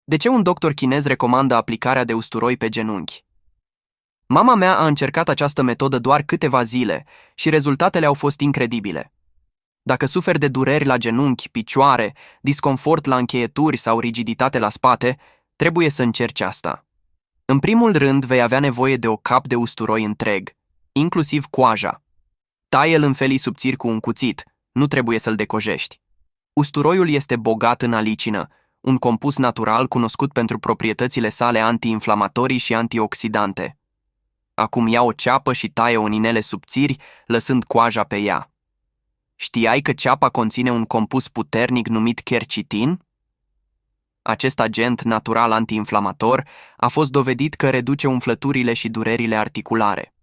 De ce un doctor chinez recomandă aplicarea de usturoi pe genunchi? Mama mea a încercat această metodă doar câteva zile și rezultatele au fost incredibile. Dacă suferi de dureri la genunchi, picioare, disconfort la încheieturi sau rigiditate la spate, trebuie să încerci asta. În primul rând, vei avea nevoie de o cap de usturoi întreg, inclusiv coaja. Tai-l în felii subțiri cu un cuțit, nu trebuie să-l decojești. Usturoiul este bogat în alicină, un compus natural cunoscut pentru proprietățile sale antiinflamatorii și antioxidante. Acum ia o ceapă și taie-o în inele subțiri, lăsând coaja pe ea. Știai că ceapa conține un compus puternic numit quercitin? Acest agent natural antiinflamator a fost dovedit că reduce umflăturile și durerile articulare.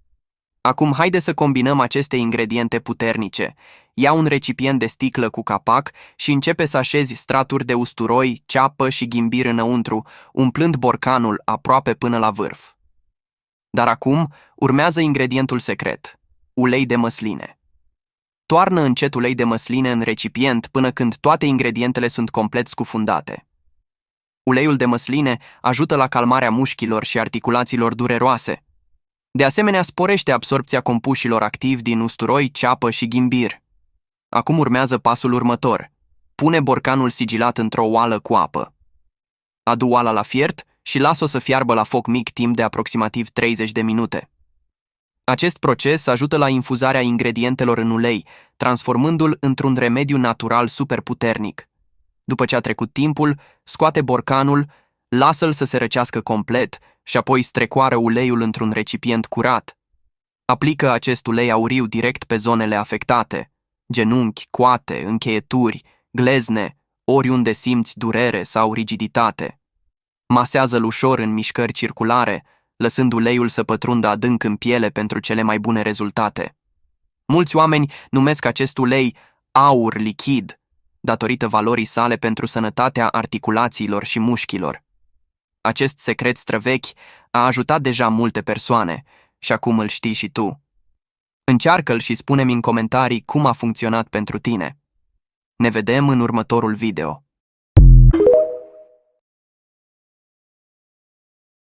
Acum haide să combinăm aceste ingrediente puternice. Ia un recipient de sticlă cu capac și începe să așezi straturi de usturoi, ceapă și ghimbir înăuntru, umplând borcanul aproape până la vârf. Dar acum urmează ingredientul secret, ulei de măsline. Toarnă încet ulei de măsline în recipient până când toate ingredientele sunt complet scufundate. Uleiul de măsline ajută la calmarea mușchilor și articulațiilor dureroase. De asemenea, sporește absorbția compușilor activi din usturoi, ceapă și ghimbir. Acum urmează pasul următor. Pune borcanul sigilat într-o oală cu apă. Adu oala la fiert și lasă-o să fiarbă la foc mic timp de aproximativ 30 de minute. Acest proces ajută la infuzarea ingredientelor în ulei, transformându-l într-un remediu natural superputernic. După ce a trecut timpul, scoate borcanul, lasă-l să se răcească complet și apoi strecoară uleiul într-un recipient curat. Aplică acest ulei auriu direct pe zonele afectate, genunchi, coate, încheieturi, glezne, oriunde simți durere sau rigiditate. Masează-l ușor în mișcări circulare, lăsând uleiul să pătrundă adânc în piele pentru cele mai bune rezultate. Mulți oameni numesc acest ulei aur lichid, datorită valorii sale pentru sănătatea articulațiilor și mușchilor. Acest secret străvechi a ajutat deja multe persoane și acum îl știi și tu. Încearcă-l și spune-mi în comentarii cum a funcționat pentru tine. Ne vedem în următorul video.